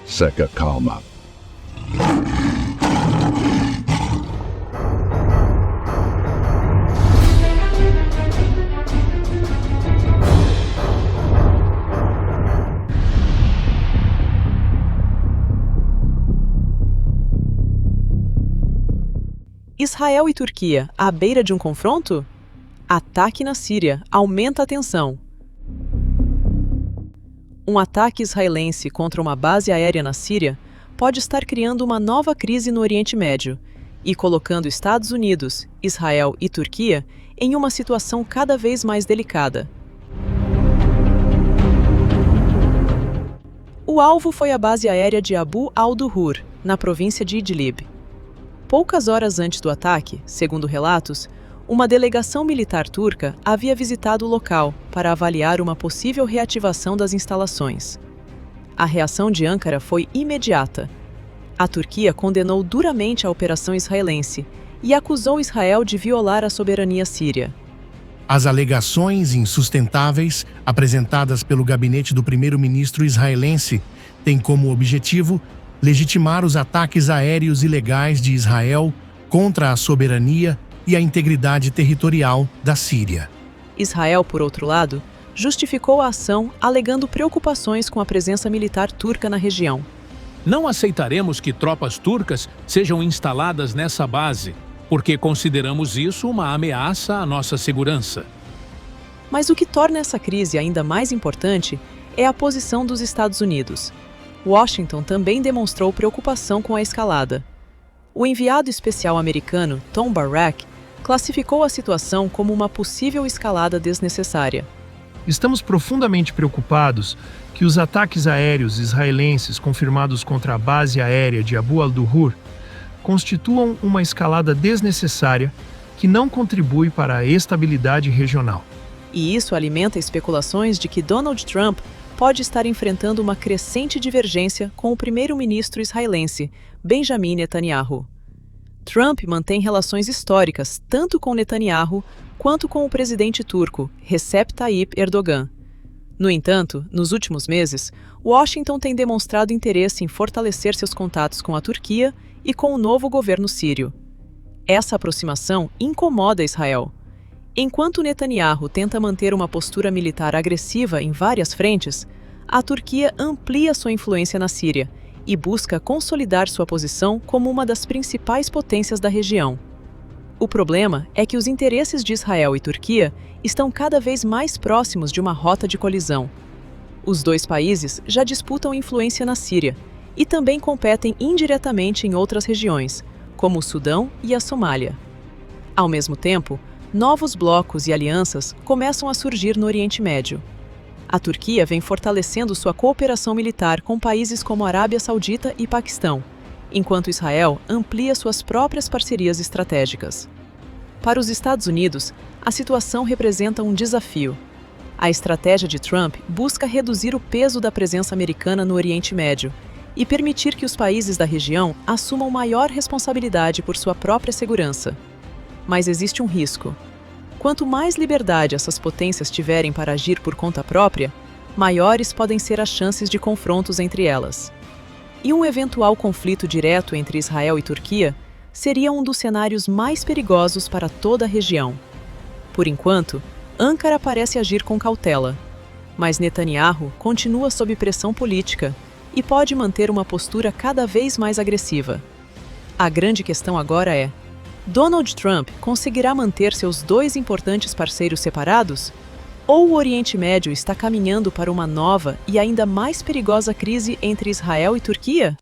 Seca calma. Israel e Turquia, à beira de um confronto? Ataque na Síria, aumenta a tensão. Um ataque israelense contra uma base aérea na Síria pode estar criando uma nova crise no Oriente Médio e colocando Estados Unidos, Israel e Turquia em uma situação cada vez mais delicada. O alvo foi a base aérea de Abu al-Duhur, na província de Idlib. Poucas horas antes do ataque, segundo relatos, uma delegação militar turca havia visitado o local para avaliar uma possível reativação das instalações. A reação de Ankara foi imediata. A Turquia condenou duramente a operação israelense e acusou Israel de violar a soberania síria. As alegações insustentáveis apresentadas pelo gabinete do primeiro-ministro israelense têm como objetivo legitimar os ataques aéreos ilegais de Israel contra a soberania e a integridade territorial da Síria. Israel, por outro lado, justificou a ação alegando preocupações com a presença militar turca na região. Não aceitaremos que tropas turcas sejam instaladas nessa base, porque consideramos isso uma ameaça à nossa segurança. Mas o que torna essa crise ainda mais importante é a posição dos Estados Unidos. Washington também demonstrou preocupação com a escalada. O enviado especial americano, Tom Barrack, classificou a situação como uma possível escalada desnecessária. Estamos profundamente preocupados que os ataques aéreos israelenses confirmados contra a base aérea de Abu al-Duhur constituam uma escalada desnecessária que não contribui para a estabilidade regional. E isso alimenta especulações de que Donald Trump pode estar enfrentando uma crescente divergência com o primeiro-ministro israelense, Benjamin Netanyahu. Trump mantém relações históricas tanto com Netanyahu quanto com o presidente turco, Recep Tayyip Erdogan. No entanto, nos últimos meses, Washington tem demonstrado interesse em fortalecer seus contatos com a Turquia e com o novo governo sírio. Essa aproximação incomoda Israel. Enquanto Netanyahu tenta manter uma postura militar agressiva em várias frentes, a Turquia amplia sua influência na Síria e busca consolidar sua posição como uma das principais potências da região. O problema é que os interesses de Israel e Turquia estão cada vez mais próximos de uma rota de colisão. Os dois países já disputam influência na Síria e também competem indiretamente em outras regiões, como o Sudão e a Somália. Ao mesmo tempo, novos blocos e alianças começam a surgir no Oriente Médio. A Turquia vem fortalecendo sua cooperação militar com países como a Arábia Saudita e Paquistão, enquanto Israel amplia suas próprias parcerias estratégicas. Para os Estados Unidos, a situação representa um desafio. A estratégia de Trump busca reduzir o peso da presença americana no Oriente Médio e permitir que os países da região assumam maior responsabilidade por sua própria segurança. Mas existe um risco. Quanto mais liberdade essas potências tiverem para agir por conta própria, maiores podem ser as chances de confrontos entre elas. E um eventual conflito direto entre Israel e Turquia seria um dos cenários mais perigosos para toda a região. Por enquanto, Ankara parece agir com cautela, mas Netanyahu continua sob pressão política e pode manter uma postura cada vez mais agressiva. A grande questão agora é: Donald Trump conseguirá manter seus dois importantes parceiros separados? Ou o Oriente Médio está caminhando para uma nova e ainda mais perigosa crise entre Israel e Turquia?